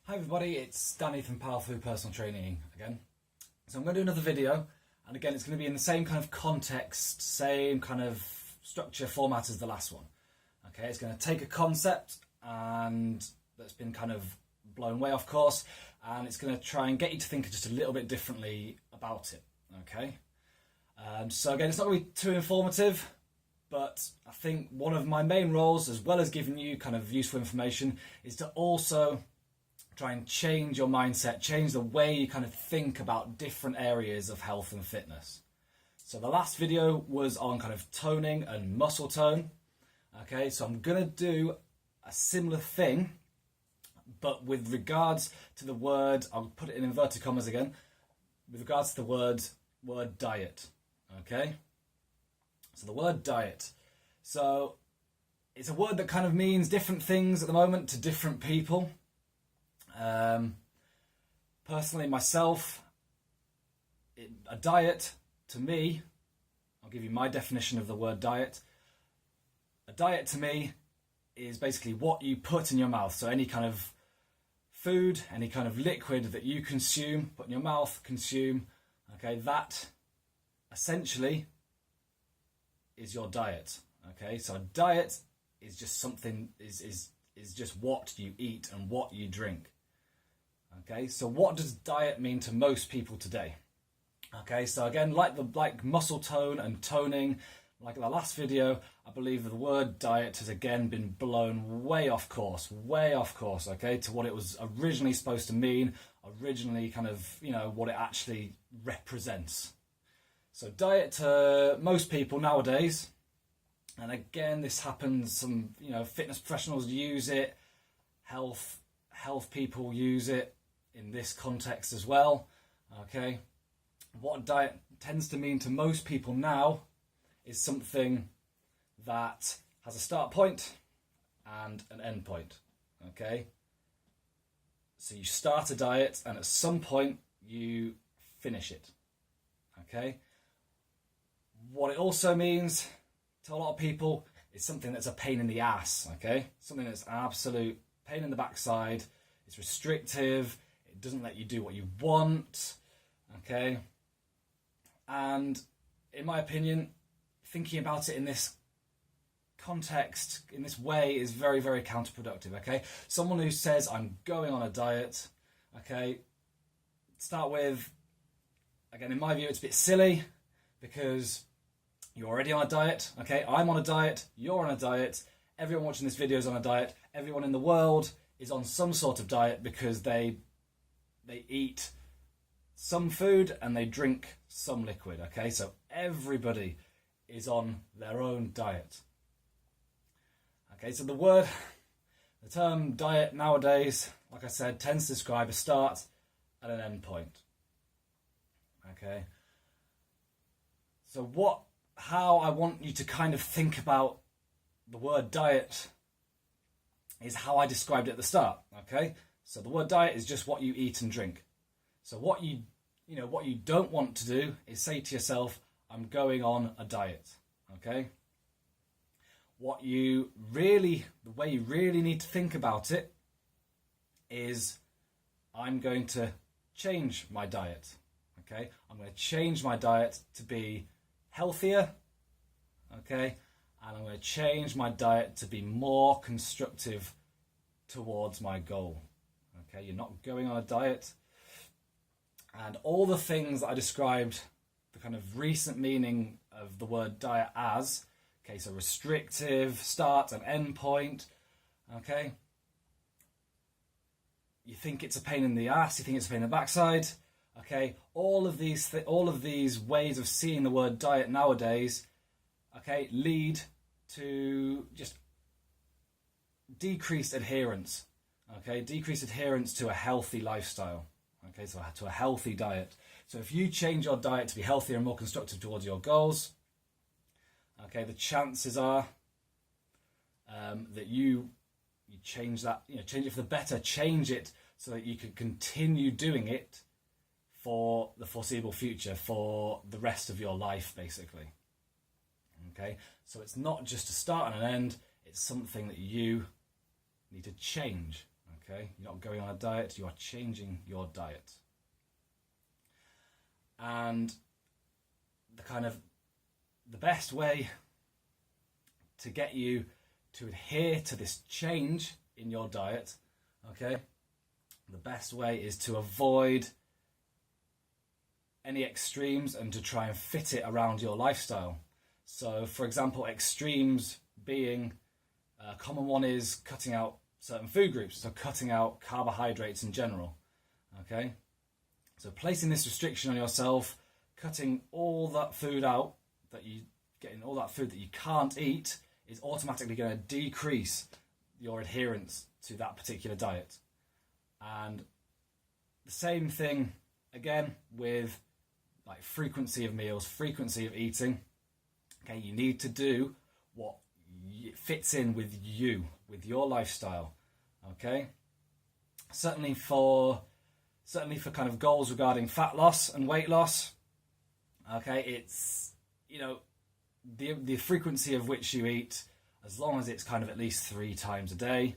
Hi everybody, it's Danny from Powerful Personal Training again. So I'm going to do another video, and again it's going to be in the same kind of context, same kind of structure, format as the last one. Okay, it's going to take a concept and that's been kind of blown way off course, and it's going to try and get you to think just a little bit differently about it. Okay, so again it's not going to be too informative, but I think one of my main roles, as well as giving you kind of useful information, is to also try and change your mindset, change the way you kind of think about different areas of health and fitness. So the last video was on kind of toning and muscle tone. Okay, so I'm going to do a similar thing, but with regards to the word, I'll put it in inverted commas again, with regards to the word diet. Okay, so the word diet. So it's a word that kind of means different things at the moment to different people. Personally, myself, a diet to me, I'll give you my definition of the word diet. A diet to me is basically what you put in your mouth. So any kind of food, any kind of liquid that you consume, put in your mouth, consume, okay, that essentially is your diet. Okay, so a diet is just something, is just what you eat and what you drink. Okay, so what does diet mean to most people today? Okay, so again, like muscle tone and toning, like the last video, I believe the word diet has again been blown way off course, okay, to what it was originally supposed to mean, originally kind of, you know, what it actually represents. So diet to most people nowadays, and again, this happens, some, you know, fitness professionals use it, health people use it in this context as well. Okay, what diet tends to mean to most people now is something that has a start point and an end point. Okay, so you start a diet and at some point you finish it. Okay, what it also means to a lot of people is something that's a pain in the ass. Okay, something that's an absolute pain in the backside. It's restrictive. It doesn't let you do what you want. Okay, and in my opinion, thinking about it in this context, in this way, is very, very counterproductive. Okay, someone who says I'm going on a diet, okay, start with, again, in my view, it's a bit silly because you're already on a diet. Okay, I'm on a diet, you're on a diet, everyone watching this video is on a diet, everyone in the world is on some sort of diet because they eat some food and they drink some liquid. Okay, so everybody is on their own diet. Okay, so the term diet nowadays, like I said, tends to describe a start and an end point. Okay, so how I want you to kind of think about the word diet is how I described it at the start. Okay, so the word diet is just what you eat and drink. So what you don't want to do is say to yourself, I'm going on a diet. Okay, the way you really need to think about it is, I'm going to change my diet. Okay, I'm going to change my diet to be healthier. Okay, and I'm going to change my diet to be more constructive towards my goal. Okay, you're not going on a diet. And all the things that I described, the kind of recent meaning of the word diet as, okay, so restrictive, start and end point, okay, you think it's a pain in the ass, you think it's a pain in the backside, okay, all of these ways of seeing the word diet nowadays, okay, lead to just decreased adherence. Okay, decreased adherence to a healthy lifestyle. Okay, so to a healthy diet. So if you change your diet to be healthier and more constructive towards your goals, okay, the chances are that you change that, change it for the better, change it so that you can continue doing it for the foreseeable future, for the rest of your life, basically. Okay, so it's not just a start and an end, it's something that you need to change. Okay, you're not going on a diet, you are changing your diet. And the best way to get you to adhere to this change in your diet, okay, the best way is to avoid any extremes and to try and fit it around your lifestyle. So, for example, extremes being, a common one is cutting out certain food groups, so cutting out carbohydrates in general, okay? So placing this restriction on yourself, cutting all that food out, getting all that food that you can't eat, is automatically going to decrease your adherence to that particular diet. And the same thing, again, with like frequency of meals, frequency of eating. Okay, you need to do what fits in with you, with your lifestyle. Okay, certainly for kind of goals regarding fat loss and weight loss. Okay, it's, you know, the frequency of which you eat, as long as it's kind of at least 3 times a day.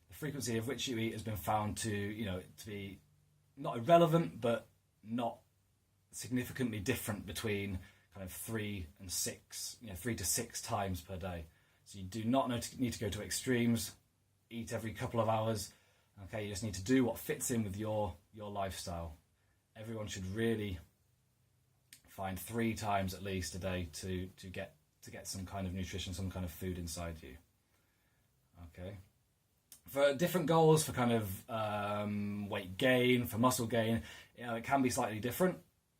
The frequency of which you eat has been found to, you know, to be not irrelevant, but not significantly different between kind of 3 and 6, 3 to 6 times per day. So you do not need to go to extremes, eat every couple of hours. Okay, you just need to do what fits in with your lifestyle. Everyone should really find 3 times at least a day to get some kind of nutrition, some kind of food inside you. Okay. For different goals, for kind of weight gain, for muscle gain, it can be slightly different.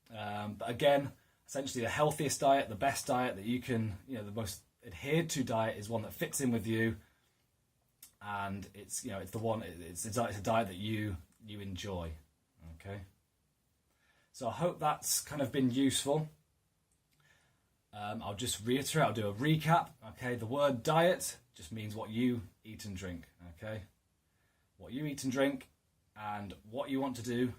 But again, essentially the healthiest diet, the best diet that you can, the most adhered to diet is one that fits in with you, and it's a diet that you enjoy. Okay. So I hope that's kind of been useful. I'll just reiterate, I'll do a recap. Okay, the word diet just means what you eat and drink. Okay, what you eat and drink, and what you want to do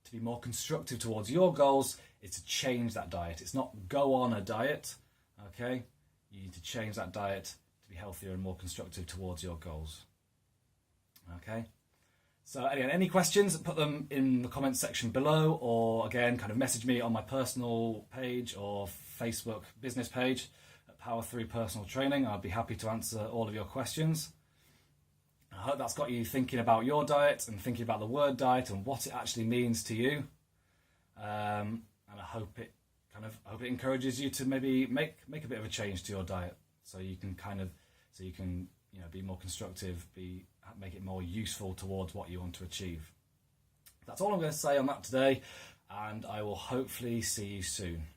to be more constructive towards your goals is to change that diet. It's not go on a diet. Okay, you need to change that diet to be healthier and more constructive towards your goals. Okay. So anyway, any questions, put them in the comments section below, or again, kind of message me on my personal page or Facebook business page at Power 3 Personal Training. I'd be happy to answer all of your questions. I hope that's got you thinking about your diet and thinking about the word diet and what it actually means to you. And I hope it encourages you to maybe make a bit of a change to your diet, so you can be more constructive, make it more useful towards what you want to achieve. That's all I'm going to say on that today, and I will hopefully see you soon.